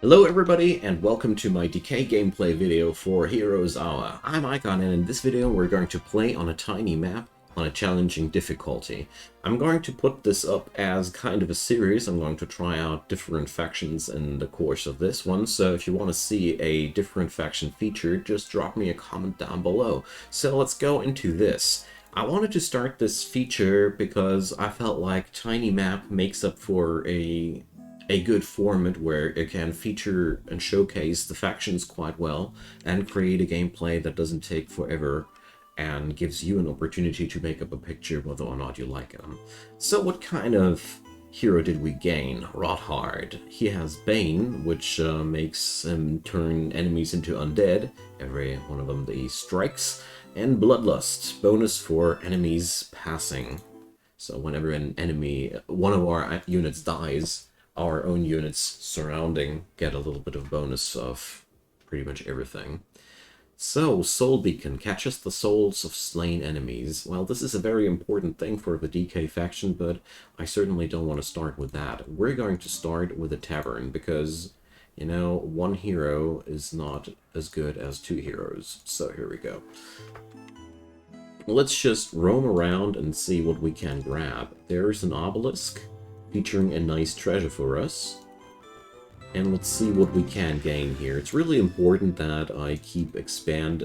Hello everybody, and welcome to my Decay gameplay video for Heroes Hour. I'm Icon, and in this video we're going to play on a tiny map on a challenging difficulty. I'm going to put this up as kind of a series. I'm going to try out different factions in the course of this one, so if you want to see a different faction featured, just drop me a comment down below. So let's go into this. I wanted to start this feature because I felt like Tiny Map makes up for a good format where it can feature and showcase the factions quite well and create a gameplay that doesn't take forever and gives you an opportunity to make up a picture whether or not you like them. So what kind of hero did we gain? Rothhard. He has Bane, which makes him turn enemies into undead, every one of them that he strikes, and Bloodlust, bonus for enemies passing. So whenever an enemy, one of our units dies, our own units surrounding get a little bit of bonus of pretty much everything. So, Soul Beacon catches the souls of slain enemies. Well, this is a very important thing for the DK faction, but I certainly don't want to start with that. We're going to start with a tavern, because, you know, one hero is not as good as two heroes. So here we go. Let's just roam around and see what we can grab. There's an obelisk featuring a nice treasure for us. And let's see what we can gain here. It's really important that I keep expanding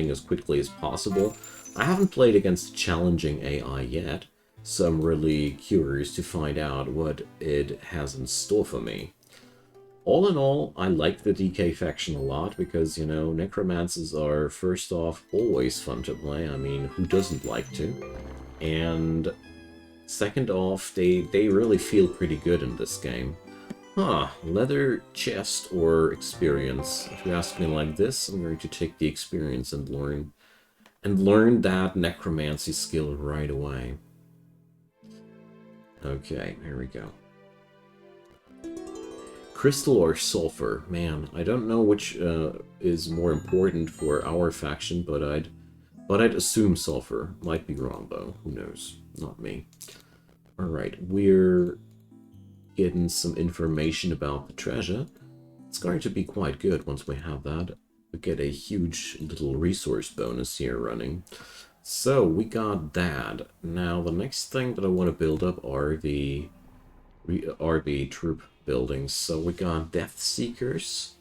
as quickly as possible. I haven't played against challenging AI yet, so I'm really curious to find out what it has in store for me. All in all, I like the DK faction a lot because, you know, Necromancers are, first off, always fun to play. I mean, who doesn't like to? And second off, they really feel pretty good in this game. Huh, leather, chest, or experience? If you ask me like this, I'm going to take the experience and learn that necromancy skill right away. Okay, here we go. Crystal or sulfur? Man, I don't know which is more important for our faction, but I'd assume sulfur. Might be wrong though. Who knows? Not me. All right, we're getting some information about the treasure. It's going to be quite good once we have that. We get a huge little resource bonus here running. So we got that. Now the next thing that I want to build up are the troop buildings. So we got Death Seekers.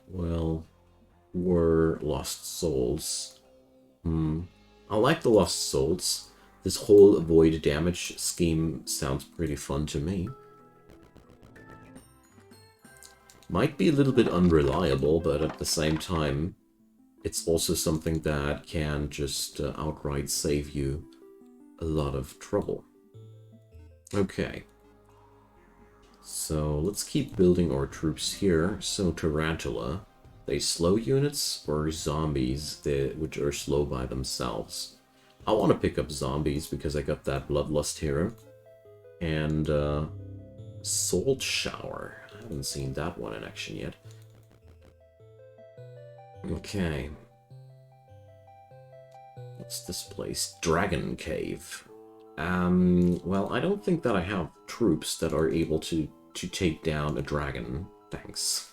Well, we're Lost Souls. I like the Lost Souls. This whole avoid damage scheme sounds pretty fun to me. Might be a little bit unreliable, but at the same time, it's also something that can just outright save you a lot of trouble. Okay. So let's keep building our troops here. So Tarantula, they slow units or zombies which are slow by themselves? I want to pick up zombies because I got that Bloodlust hero. And Salt Shower. I haven't seen that one in action yet. Okay. What's this place? Dragon Cave. Well, I don't think that I have troops that are able to take down a dragon. Thanks.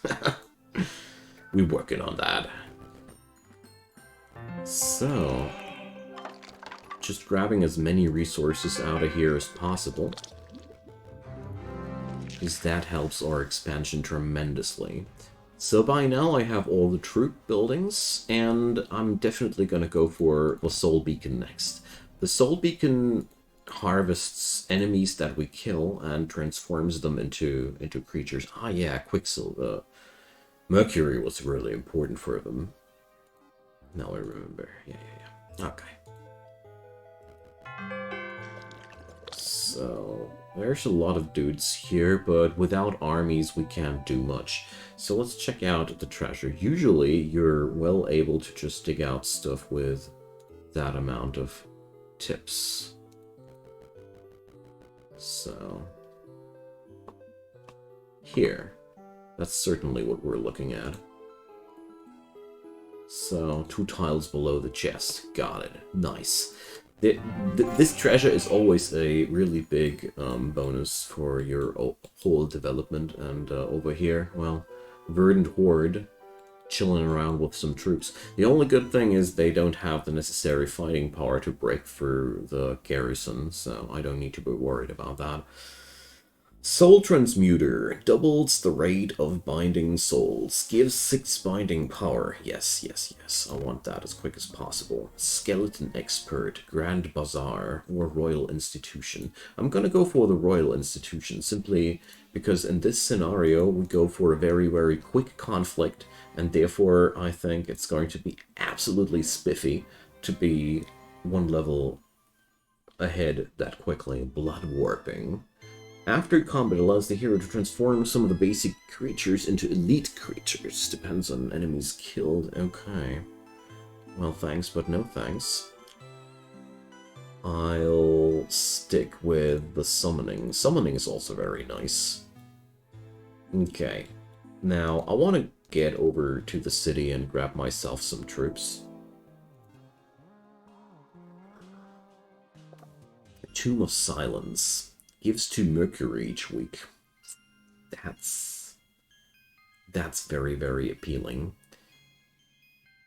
We're working on that. So, just grabbing as many resources out of here as possible, because that helps our expansion tremendously. So by now I have all the troop buildings, and I'm definitely going to go for the Soul Beacon next. The Soul Beacon harvests enemies that we kill and transforms them into creatures. Ah yeah, Quicksilver. Mercury was really important for them. Now I remember. Yeah. Okay. So, there's a lot of dudes here, but without armies we can't do much. So let's check out the treasure. Usually you're well able to just dig out stuff with that amount of tips. So, here. That's certainly what we're looking at. So, 2 tiles below the chest. Got it. Nice. th this treasure is always a really big bonus for your whole development, and over here, well, Verdant Horde chilling around with some troops. The only good thing is they don't have the necessary fighting power to break through the garrison, so I don't need to be worried about that. Soul Transmuter doubles the rate of binding souls, gives 6 binding power. Yes, yes, yes, I want that as quick as possible. Skeleton Expert, Grand Bazaar, or Royal Institution. I'm gonna go for the Royal Institution simply because in this scenario we go for a very, very quick conflict, and therefore I think it's going to be absolutely spiffy to be one level ahead that quickly. Blood Warping. After combat allows the hero to transform some of the basic creatures into elite creatures. Depends on enemies killed. Okay. Well, thanks, but no thanks. I'll stick with the summoning. Summoning is also very nice. Okay. Now, I want to get over to the city and grab myself some troops. Tomb of Silence. Gives 2 Mercury each week. That's very, very appealing.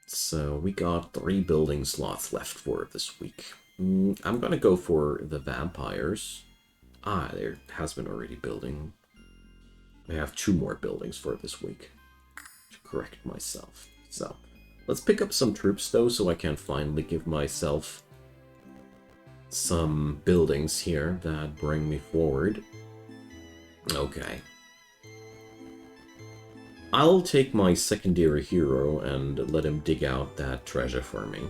So we got 3 building slots left for this week. I'm gonna go for the vampires. Ah, there has been already building. I have 2 more buildings for this week. To correct myself. So, let's pick up some troops though, so I can finally give myself some buildings here that bring me forward. Okay. I'll take my secondary hero and let him dig out that treasure for me.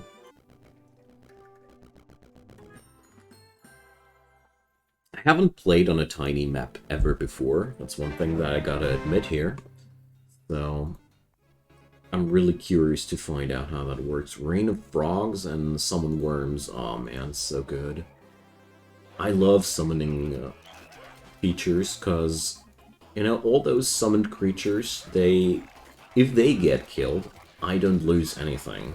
I haven't played on a tiny map ever before. That's one thing that I gotta admit here. So, I'm really curious to find out how that works. Rain of Frogs and Summon Worms. Oh man, so good. I love summoning features, because, you know, all those summoned creatures, if they get killed, I don't lose anything.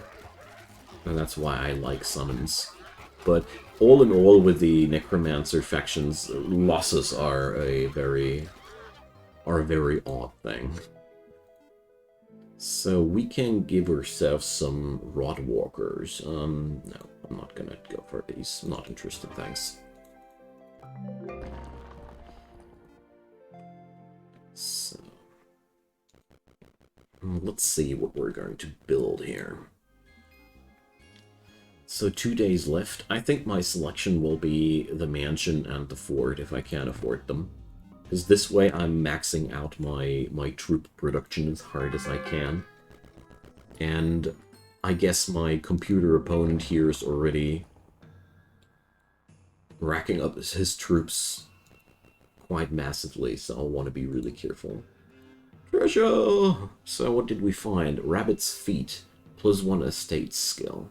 And that's why I like summons. But all in all, with the Necromancer factions, losses are a very odd thing. So we can give ourselves some Rotwalkers. No, I'm not gonna go for these. I'm not interested, thanks. So, let's see what we're going to build here. So 2 days left. I think my selection will be the mansion and the fort if I can afford them. Because this way I'm maxing out my troop production as hard as I can. And I guess my computer opponent here is already racking up his troops quite massively, so I'll want to be really careful. Treasure! So what did we find? Rabbit's Feet, +1 estate skill.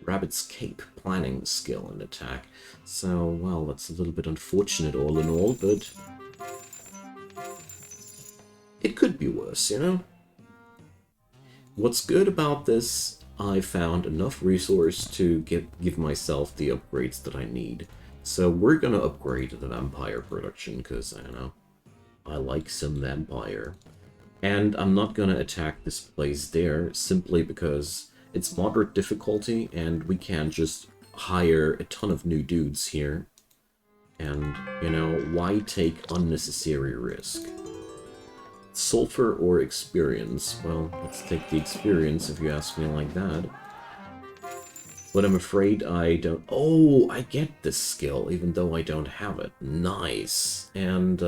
Rabbit's Cape, planning skill and attack. So, well, that's a little bit unfortunate all in all, but it could be worse, you know? What's good about this, I found enough resource to give myself the upgrades that I need. So we're gonna upgrade the vampire production, because, I don't know, I like some vampire. And I'm not gonna attack this place there, simply because it's moderate difficulty, and we can just hire a ton of new dudes here. And, you know, why take unnecessary risk? Sulfur or experience? Well, let's take the experience if you ask me like that. But I'm afraid I don't... Oh, I get this skill, even though I don't have it. Nice. And,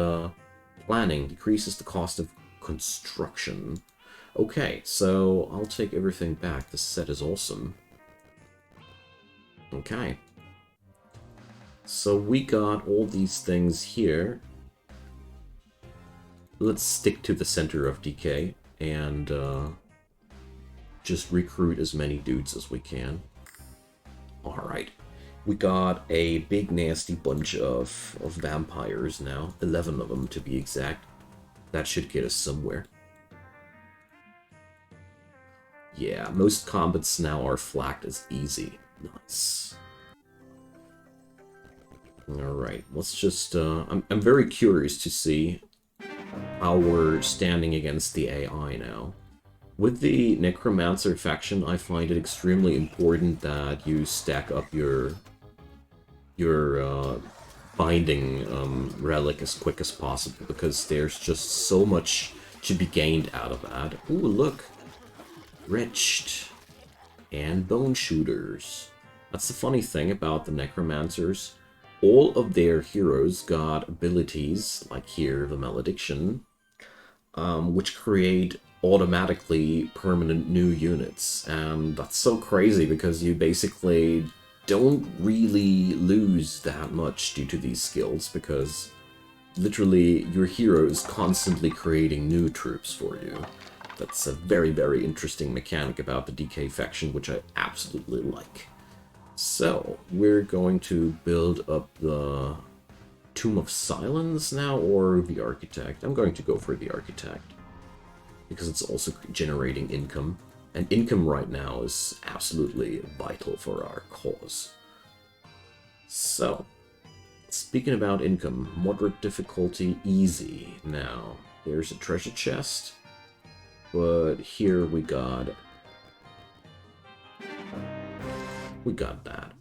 planning decreases the cost of construction. Okay, so I'll take everything back. This set is awesome. Okay. So we got all these things here. Let's stick to the center of Decay and just recruit as many dudes as we can. Alright. We got a big nasty bunch of vampires now. 11 of them to be exact. That should get us somewhere. Yeah, most combats now are flagged as easy. Nice. Alright, let's just, I'm very curious to see how we're standing against the AI now. With the Necromancer faction, I find it extremely important that you stack up your binding relic as quick as possible, because there's just so much to be gained out of that. Ooh, look! Wretched. And Bone Shooters. That's the funny thing about the Necromancers. All of their heroes got abilities, like here, the Malediction, which create automatically permanent new units. And that's so crazy because you basically don't really lose that much due to these skills, because literally your hero is constantly creating new troops for you. That's a very, very interesting mechanic about the Decay faction, which I absolutely like. So, we're going to build up the Tomb of Silence now, or the Architect. I'm going to go for the Architect, because it's also generating income. And income right now is absolutely vital for our cause. So, speaking about income, moderate difficulty, easy. Now, there's a treasure chest, but here we got that.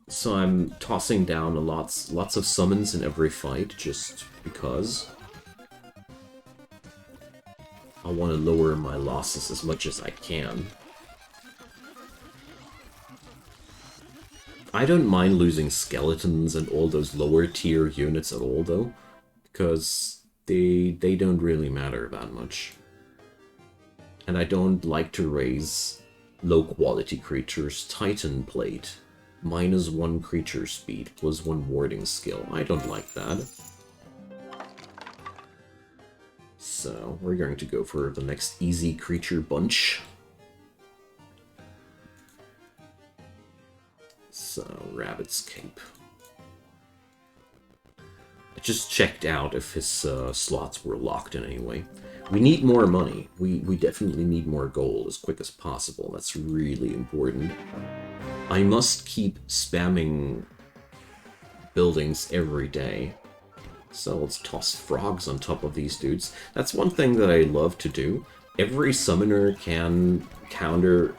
So I'm tossing down lots of summons in every fight, just because I want to lower my losses as much as I can. I don't mind losing skeletons and all those lower tier units at all, though, because they don't really matter that much. And I don't like to raise low quality creatures. Titan Plate, -1 creature speed, +1 warding skill. I don't like that. So we're going to go for the next easy creature bunch. So, Rabbit's Cape. I just checked out if his slots were locked in any way. We need more money. We definitely need more gold as quick as possible. That's really important. I must keep spamming buildings every day. So let's toss frogs on top of these dudes. That's one thing that I love to do. Every summoner can counter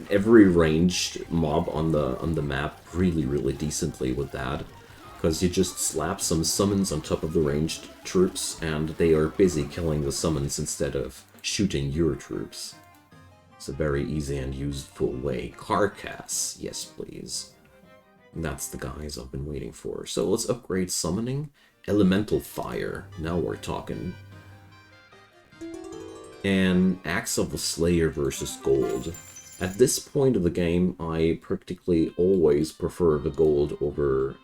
every ranged mob on the map really decently with that. Because you just slap some summons on top of the ranged troops, and they are busy killing the summons instead of shooting your troops. It's a very easy and useful way. Carcass, yes please. And that's the guys I've been waiting for. So let's upgrade summoning. Elemental Fire, now we're talking. And Axe of the Slayer versus Gold. At this point of the game, I practically always prefer the gold over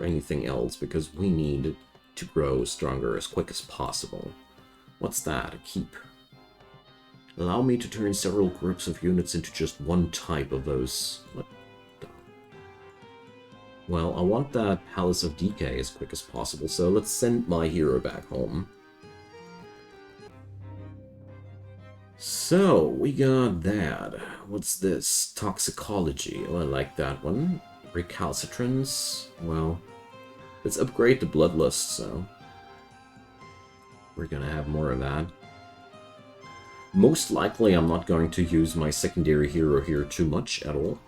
anything else, because we need to grow stronger as quick as possible. What's that? A keep. Allow me to turn several groups of units into just one type of those. What the... Well, I want that Palace of Decay as quick as possible, so let's send my hero back home. So, we got that. What's this? Toxicology. Oh, I like that one. Recalcitrance. Well, let's upgrade the Bloodlust, so we're gonna have more of that. Most likely I'm not going to use my secondary hero here too much at all,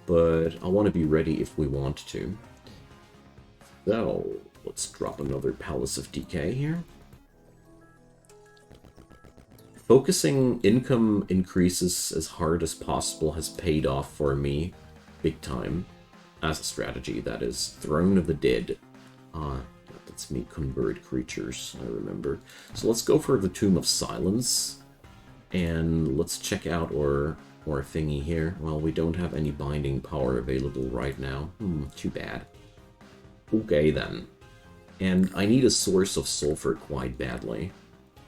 but I want to be ready if we want to. So, let's drop another Palace of Decay here. Focusing income increases as hard as possible has paid off for me big time. As a strategy, that is. Throne of the Dead. That's me convert creatures, I remember. So let's go for the Tomb of Silence. And let's check out our thingy here. Well, we don't have any binding power available right now. Too bad. Okay, then. And I need a source of sulfur quite badly.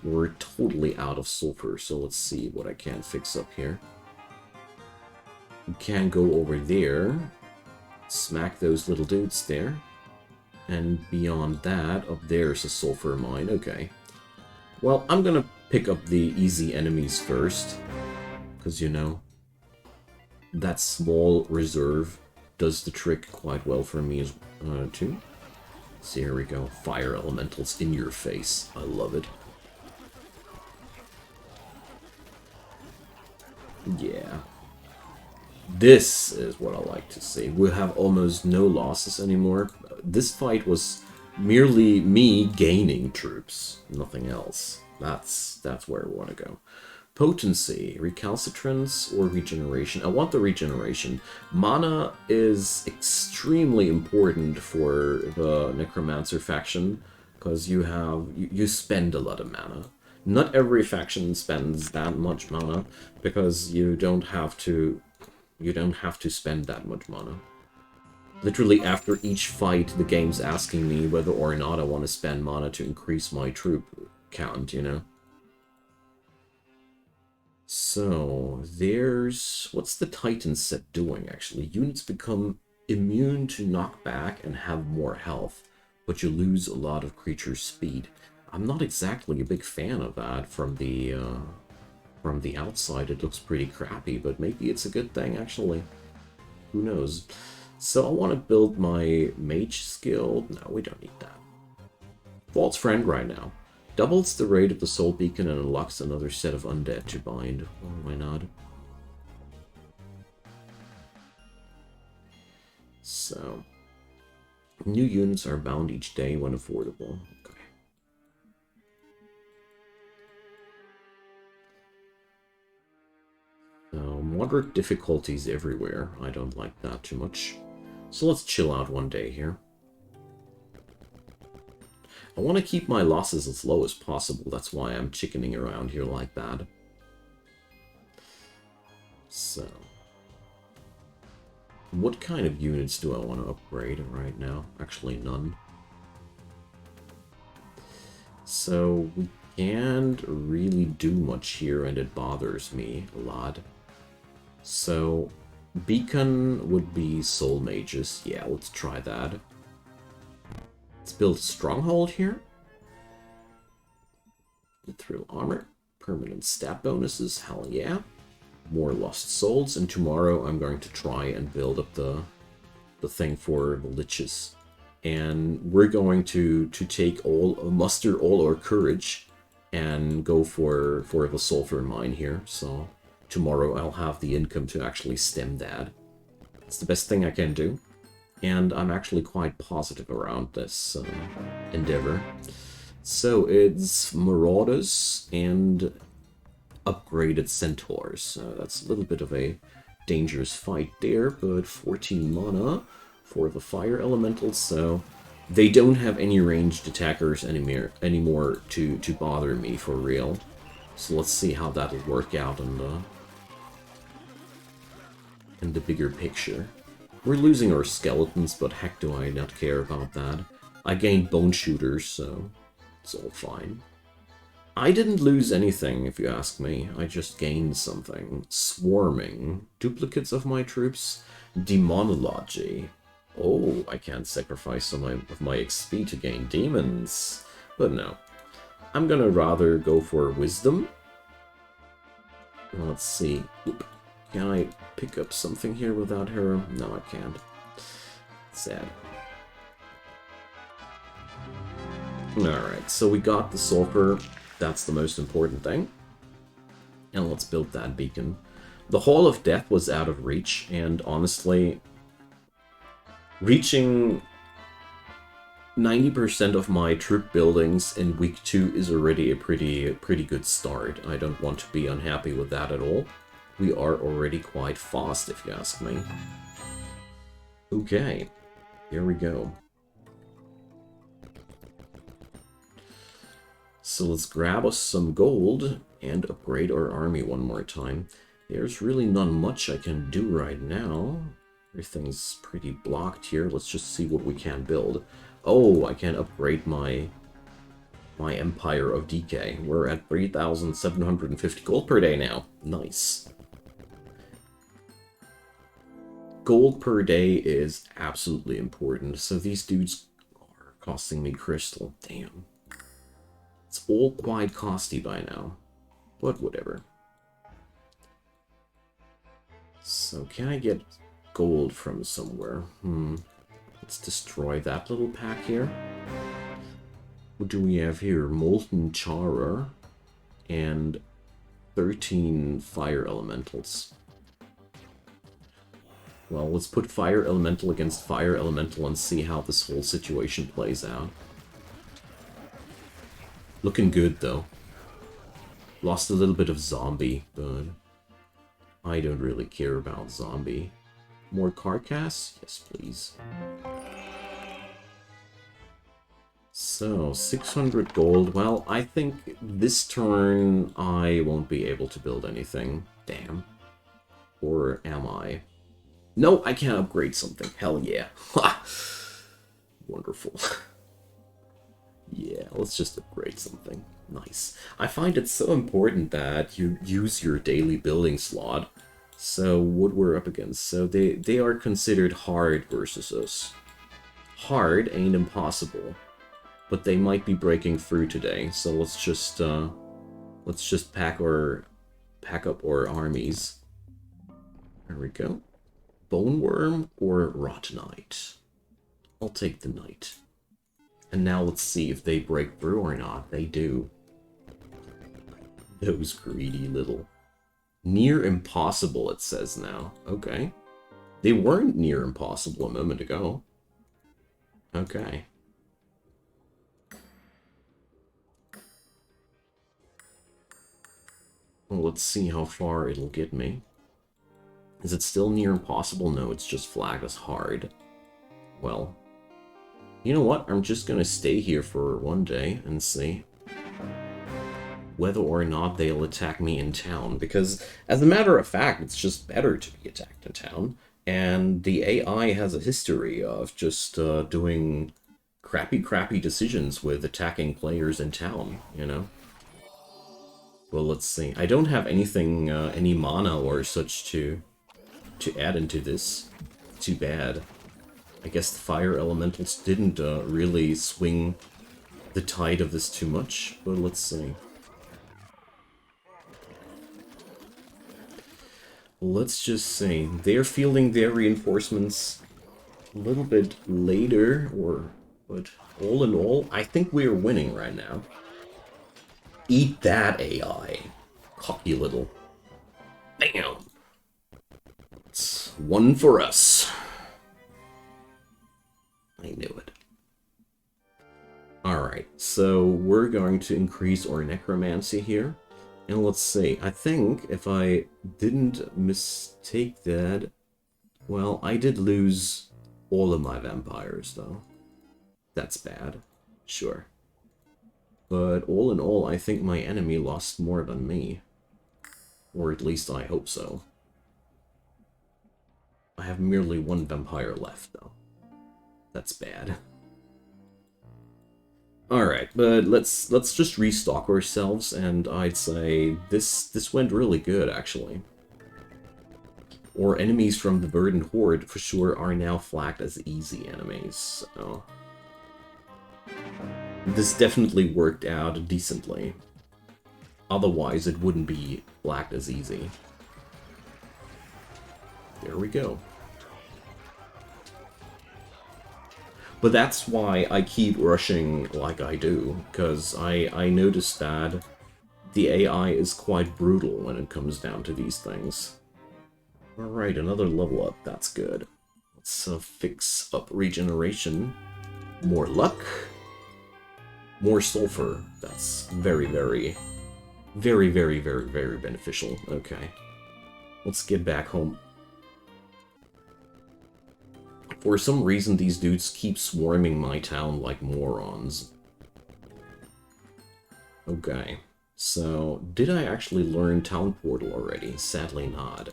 We're totally out of sulfur, so let's see what I can fix up here. We can go over there. Smack those little dudes there. And beyond that, up there's a sulfur mine. Okay. Well, I'm gonna pick up the easy enemies first. Because, you know, that small reserve does the trick quite well for me as too. So here we go. Fire elementals in your face. I love it. Yeah. This is what I like to see. We have almost no losses anymore. This fight was merely me gaining troops, nothing else. That's where we want to go. Potency, recalcitrance, or regeneration. I want the regeneration. Mana is extremely important for the Necromancer faction, because you spend a lot of mana. Not every faction spends that much mana, because you don't have to spend that much mana. Literally after each fight, the game's asking me whether or not I want to spend mana to increase my troop count, you know? So, there's... What's the Titan set doing, actually? Units become immune to knockback and have more health, but you lose a lot of creature speed. I'm not exactly a big fan of that from the outside. It looks pretty crappy, but maybe it's a good thing, actually. Who knows? So I want to build my mage skill. No, we don't need that. False Friend right now. Doubles the rate of the soul beacon and unlocks another set of undead to bind. Oh, why not? So, new units are bound each day when affordable. Okay. Moderate difficulties everywhere. I don't like that too much. So let's chill out one day here. I want to keep my losses as low as possible. That's why I'm chickening around here like that. So, what kind of units do I want to upgrade right now? Actually, none. So, we can't really do much here, and it bothers me a lot. So, Beacon would be Soul Mages. Yeah, let's try that. Let's build a Stronghold here. Thrill Armor. Permanent stat bonuses. Hell yeah. More Lost Souls. And tomorrow I'm going to try and build up the thing for the Liches. And we're going to muster all our courage and go for the Sulfur Mine here. So tomorrow I'll have the income to actually stem that. It's the best thing I can do. And I'm actually quite positive around this endeavor. So it's Marauders and upgraded Centaurs. That's a little bit of a dangerous fight there, but 14 mana for the Fire Elementals, so they don't have any ranged attackers anymore to bother me for real. So let's see how that'll work out in the bigger picture. We're losing our skeletons, but heck do I not care about that. I gained Bone Shooters, so it's all fine. I didn't lose anything, if you ask me. I just gained something. Swarming. Duplicates of my troops. Demonology. Oh, I can't sacrifice some of my XP to gain demons. But no. I'm gonna rather go for Wisdom. Let's see. Oop. Can I pick up something here without her? No, I can't. Sad. Alright, so we got the Sulfur. That's the most important thing. And let's build that beacon. The Hall of Death was out of reach, and honestly, reaching 90% of my troop buildings in week 2 is already a pretty good start. I don't want to be unhappy with that at all. We are already quite fast, if you ask me. Okay, here we go. So let's grab us some gold and upgrade our army one more time. There's really not much I can do right now. Everything's pretty blocked here. Let's just see what we can build. Oh, I can upgrade my Empire of Decay. We're at 3,750 gold per day now. Nice. Gold per day is absolutely important. So these dudes are costing me crystal. Damn. It's all quite costly by now, but whatever. So can I get gold from somewhere. Let's destroy that little pack here. What do we have here? Molten Charer and 13 fire elementals. Well, let's put fire elemental against fire elemental and see how this whole situation plays out. Looking good, though. Lost a little bit of zombie, but I don't really care about zombie. More Carcass? Yes, please. So, 600 gold. Well, I think this turn I won't be able to build anything. Damn. Or am I? No, I can't upgrade something. Hell yeah. Ha! Wonderful. Yeah, let's just upgrade something. Nice. I find it so important that you use your daily building slot. So, what we're up against. So, they are considered hard versus us. Hard ain't impossible. But they might be breaking through today, so let's just pack up our armies. There we go. Boneworm or Rottenite? I'll take the Knight. And now let's see if they break through or not. They do. Those greedy little... Near impossible, it says now. Okay. They weren't near impossible a moment ago. Okay. Well, let's see how far it'll get me. Is it still near impossible? No, it's just flagged as hard. Well, you know what? I'm just gonna stay here for one day and see whether or not they'll attack me in town. Because, as a matter of fact, it's just better to be attacked in town. And the AI has a history of just doing crappy decisions with attacking players in town, you know? Well, let's see. I don't have anything, any mana or such to add into this. Too bad. I guess the fire elementals didn't really swing the tide of this too much, but let's see. Let's just say they're fielding their reinforcements a little bit later, but all in all, I think we're winning right now. Eat that, AI. Cocky little. Bam! It's one for us. I knew it. Alright, so we're going to increase our necromancy here. And let's see, I think if I didn't mistake that... Well, I did lose all of my vampires, though. That's bad. Sure. But all in all, I think my enemy lost more than me. Or at least I hope so. I have merely one vampire left, though. That's bad. Alright, but let's just restock ourselves, and I'd say this went really good, actually. Or enemies from the Verdant Horde, for sure, are now flagged as easy enemies, so... This definitely worked out decently. Otherwise, it wouldn't be flagged as easy. There we go. But that's why I keep rushing like I do, because I noticed that the AI is quite brutal when it comes down to these things. Alright, another level up, that's good. Let's fix up regeneration. More luck. More sulfur. That's very beneficial. Okay. Let's get back home. For some reason, these dudes keep swarming my town like morons. Okay. So, did I actually learn Town Portal already? Sadly not.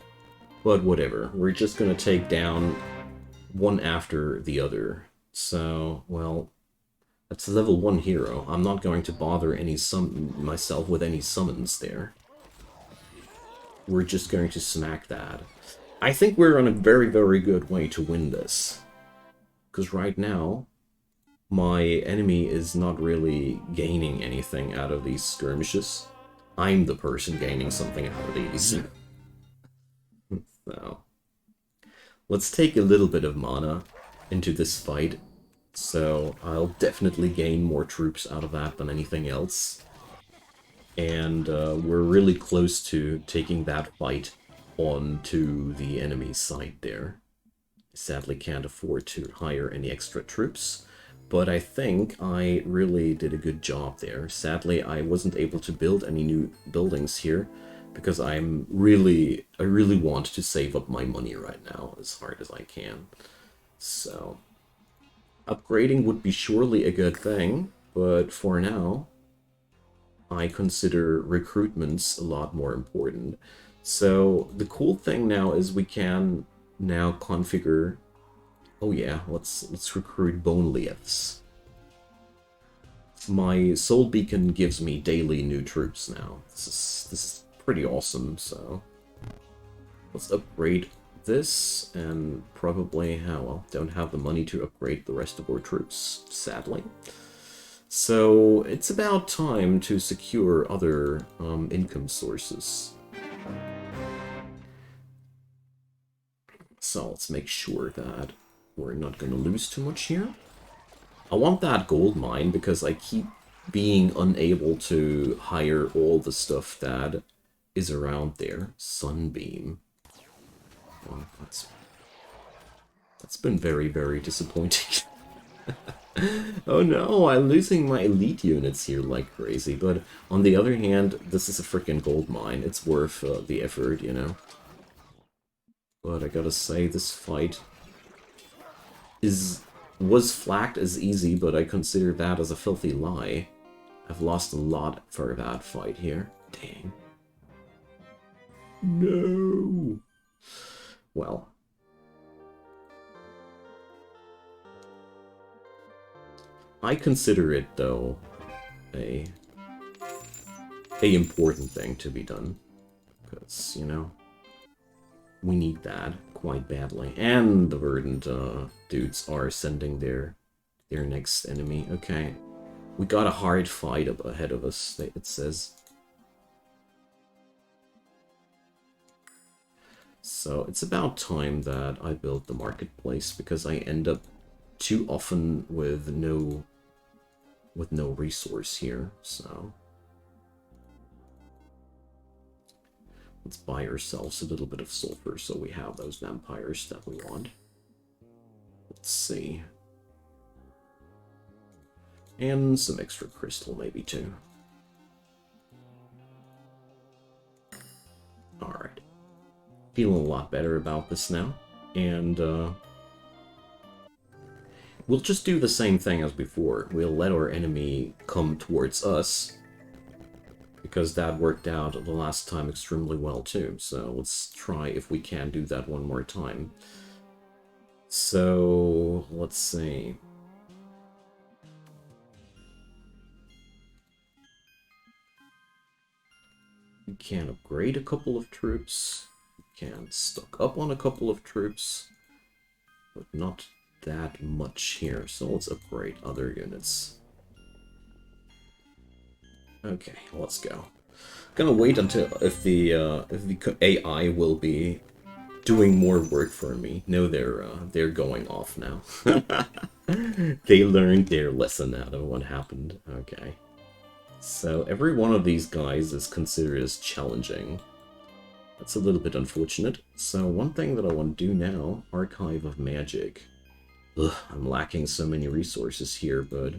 But whatever. We're just gonna take down one after the other. So, well... That's a level 1 hero. I'm not going to bother myself with any summons there. We're just going to smack that. I think we're on a very good way to win this. Because right now, my enemy is not really gaining anything out of these skirmishes. I'm the person gaining something out of these. So, let's take a little bit of mana into this fight. So I'll definitely gain more troops out of that than anything else. And we're really close to taking that fight onto the enemy side there. Sadly can't afford to hire any extra troops, but I think I really did a good job there. Sadly, I wasn't able to build any new buildings here, because I really want to save up my money right now as hard as I can. So, upgrading would be surely a good thing, but for now, I consider recruitments a lot more important. So, the cool thing now is we can now configure... Oh yeah, let's recruit bone leaths. My soul beacon gives me daily new troops now. This is pretty awesome, so let's upgrade this, and probably, well, don't have the money to upgrade the rest of our troops, sadly. So it's about time to secure other income sources. So let's make sure that we're not going to lose too much here. I want that gold mine because I keep being unable to hire all the stuff that is around there. Sunbeam. Well, that's been very, very disappointing. Oh no, I'm losing my elite units here like crazy, but on the other hand, this is a freaking gold mine. It's worth the effort, you know? But I gotta say, this fight was flagged as easy, but I consider that as a filthy lie. I've lost a lot for that fight here. Dang. No! Well. I consider it, though, a important thing to be done. Because, you know, we need that quite badly. And the verdant dudes are sending their next enemy. Okay. We got a hard fight up ahead of us, it says. So it's about time that I build the marketplace, because I end up too often with no resource here, so let's buy ourselves a little bit of sulfur so we have those vampires that we want. Let's see. And some extra crystal maybe too. Alright. Feeling a lot better about this now, and we'll just do the same thing as before. We'll let our enemy come towards us, because that worked out the last time extremely well too. So let's try if we can do that one more time. So let's see. We can upgrade a couple of troops. We can stock up on a couple of troops, but not that much here, so let's upgrade other units. Okay, let's go. Gonna wait until if the AI will be doing more work for me. No, they're going off now. They learned their lesson out of what happened. Okay, so every one of these guys is considered as challenging. That's a little bit unfortunate. So one thing that I want to do now, Archive of Magic. Ugh, I'm lacking so many resources here, but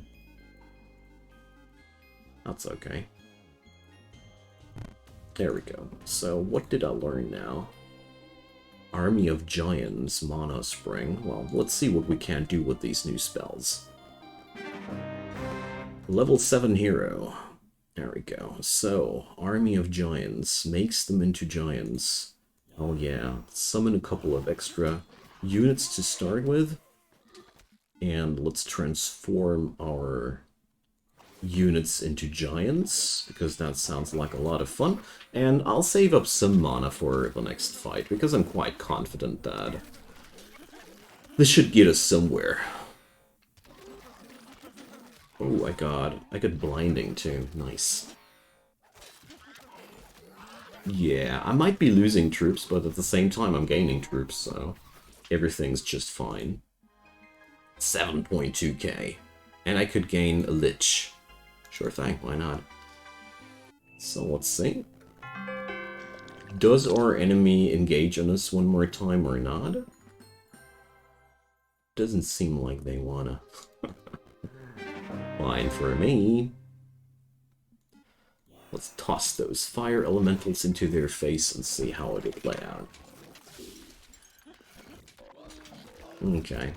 that's okay. There we go. So what did I learn now? Army of Giants, Mana Spring. Well, let's see what we can do with these new spells. Level 7 hero. There we go. So, Army of Giants makes them into giants. Oh yeah, summon a couple of extra units to start with. And let's transform our units into giants, because that sounds like a lot of fun. And I'll save up some mana for the next fight, because I'm quite confident that this should get us somewhere. Oh, I got blinding too. Nice. Yeah, I might be losing troops, but at the same time I'm gaining troops, so everything's just fine. 7.2k. And I could gain a Lich. Sure thing, why not? So let's see. Does our enemy engage on us one more time or not? Doesn't seem like they wanna. Fine for me. Let's toss those fire elementals into their face and see how it'll play out. Okay.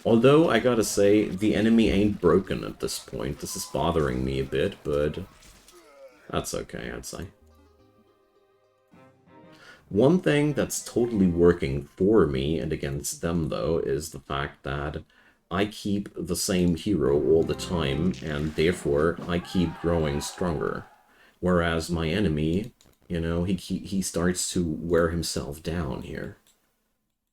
Although, I gotta say, the enemy ain't broken at this point. This is bothering me a bit, but that's okay, I'd say. One thing that's totally working for me and against them, though, is the fact that I keep the same hero all the time, and therefore I keep growing stronger. Whereas my enemy, you know, he starts to wear himself down here.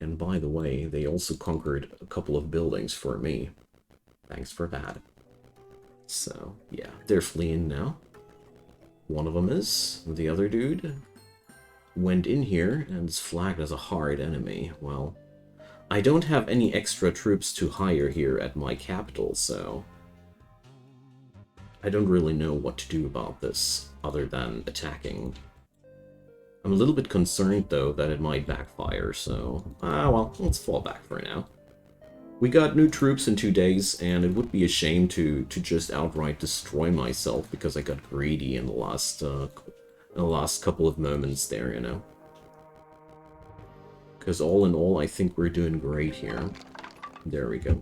And by the way, they also conquered a couple of buildings for me. Thanks for that. So, yeah, they're fleeing now. One of them is. The other dude went in here and is flagged as a hard enemy. Well, I don't have any extra troops to hire here at my capital, so I don't really know what to do about this other than attacking. I'm a little bit concerned, though, that it might backfire, so well, let's fall back for now. We got new troops in 2 days, and it would be a shame to just outright destroy myself because I got greedy in the last couple of moments there, you know. Because all in all, I think we're doing great here. There we go.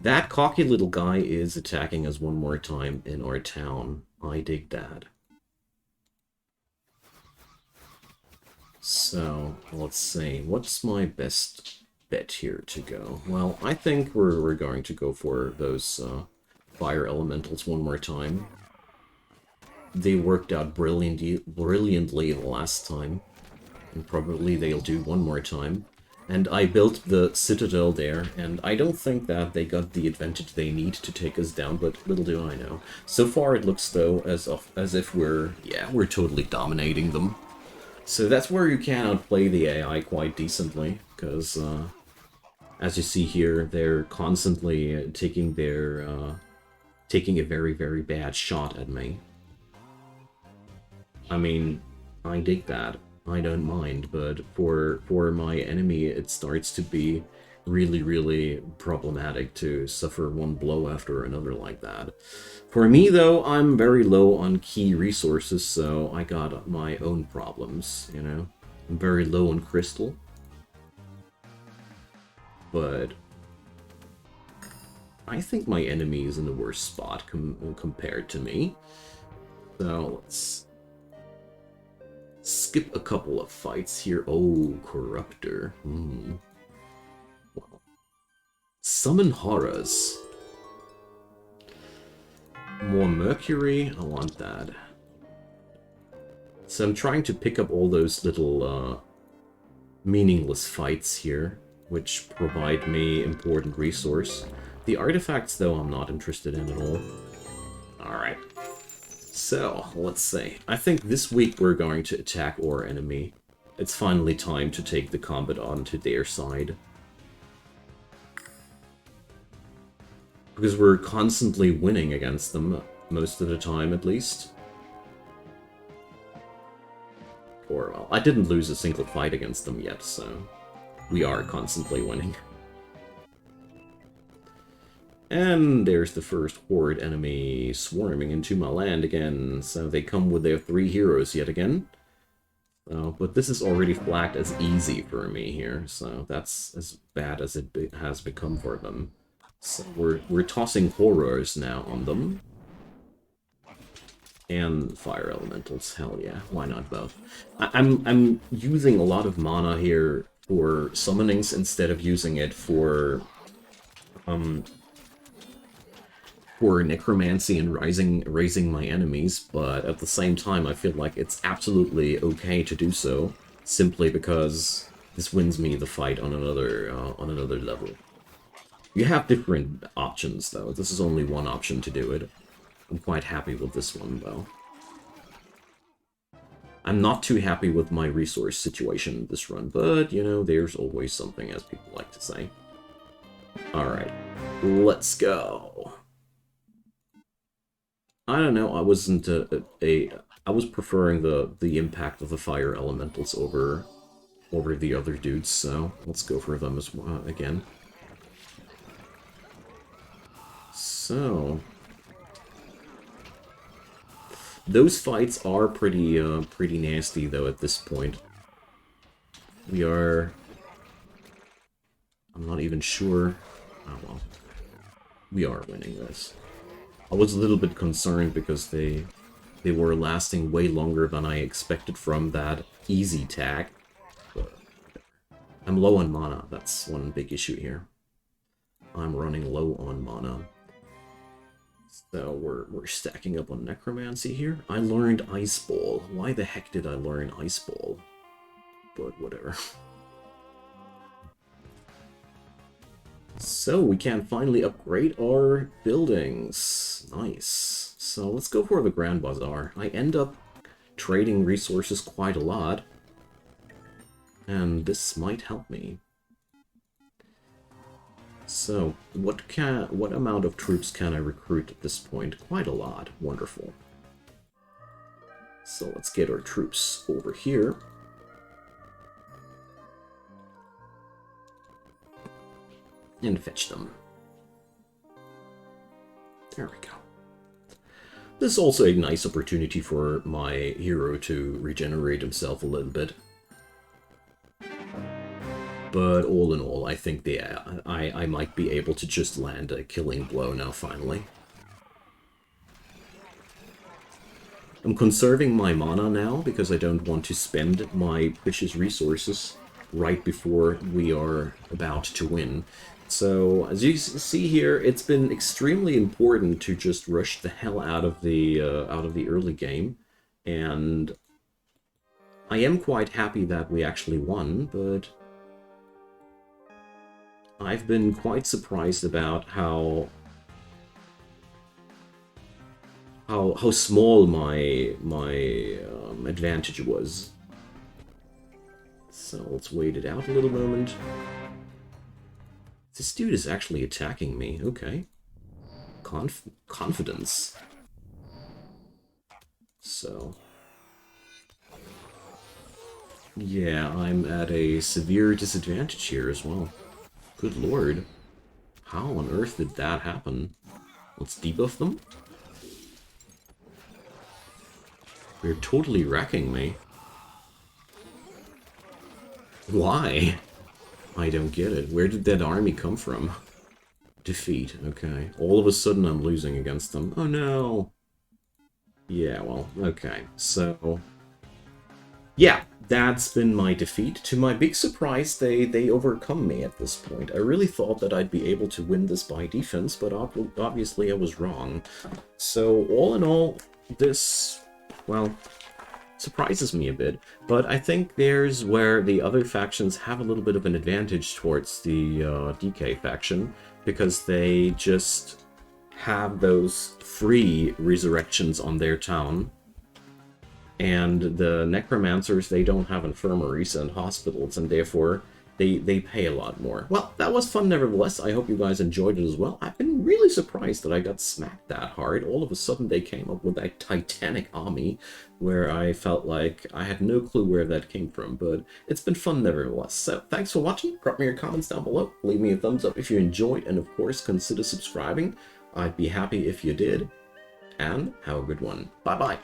That cocky little guy is attacking us one more time in our town. I dig that. So, let's see. What's my best bet here to go? Well, I think we're going to go for those fire elementals one more time. They worked out brilliantly the last time. And probably they'll do one more time. And I built the citadel there, and I don't think that they got the advantage they need to take us down, but little do I know. So far it looks, though, as if we're totally dominating them. So that's where you can outplay the AI quite decently, because, as you see here, they're constantly taking a very, very bad shot at me. I mean, I dig that. I don't mind, but for my enemy, it starts to be really, really problematic to suffer one blow after another like that. For me, though, I'm very low on key resources, so I got my own problems, you know? I'm very low on crystal. But I think my enemy is in the worst spot compared to me. So let's skip a couple of fights here. Oh, Corruptor. Well, Summon Horrors. More Mercury. I want that. So I'm trying to pick up all those little meaningless fights here, which provide me important resource. The artifacts, though, I'm not interested in at all. Alright. So, let's see. I think this week we're going to attack our enemy. It's finally time to take the combat onto their side. Because we're constantly winning against them, most of the time at least. Or, well, I didn't lose a single fight against them yet, so we are constantly winning. And there's the first horde enemy swarming into my land again. So they come with their 3 heroes yet again. But this is already flagged as easy for me here, so that's as bad as it has become for them. So we're tossing horrors now on them. And fire elementals, hell yeah, why not both? I'm using a lot of mana here for summonings instead of using it for necromancy and raising my enemies, but at the same time I feel like it's absolutely okay to do so, simply because this wins me the fight on another level. You have different options, though. This is only one option to do it. I'm quite happy with this one, though. I'm not too happy with my resource situation this run, but, you know, there's always something, as people like to say. Alright, let's go. I don't know, I wasn't I was preferring the impact of the fire elementals over the other dudes, so let's go for them as well, again. So those fights are pretty nasty though at this point. I'm not even sure. Oh well. We are winning this. I was a little bit concerned because they were lasting way longer than I expected from that easy tag. But I'm low on mana, that's one big issue here. I'm running low on mana. So we're stacking up on Necromancy here. I learned Ice Ball. Why the heck did I learn Ice Ball? But whatever. So we can finally upgrade our buildings. Nice. So let's go for the Grand Bazaar. I end up trading resources quite a lot. And this might help me. So, what amount of troops can I recruit at this point? Quite a lot. Wonderful. So let's get our troops over here. And fetch them. There we go. This is also a nice opportunity for my hero to regenerate himself a little bit. But all in all, I think I might be able to just land a killing blow now, finally. I'm conserving my mana now, because I don't want to spend my precious resources right before we are about to win. So, as you see here, it's been extremely important to just rush the hell out of the early game. And I am quite happy that we actually won, but I've been quite surprised about how small my advantage was. So let's wait it out a little moment. This dude is actually attacking me. Okay. Confidence. So yeah, I'm at a severe disadvantage here as well. Good lord. How on earth did that happen? Let's debuff them. They're totally wrecking me. Why? I don't get it. Where did that army come from? Defeat, okay. All of a sudden I'm losing against them. Oh no! Yeah, well, okay. So yeah, that's been my defeat. To my big surprise, they overcome me at this point. I really thought that I'd be able to win this by defense, but obviously I was wrong. So all in all, this, well, surprises me a bit. But I think there's where the other factions have a little bit of an advantage towards the Decay faction, because they just have those free resurrections on their town. And the Necromancers, they don't have infirmaries and hospitals, and therefore they pay a lot more. Well, that was fun nevertheless. I hope you guys enjoyed it as well. I've been really surprised that I got smacked that hard. All of a sudden they came up with that titanic army where I felt like I had no clue where that came from, but it's been fun nevertheless. So thanks for watching. Drop me your comments down below. Leave me a thumbs up if you enjoyed, and of course consider subscribing. I'd be happy if you did. And have a good one. Bye-bye.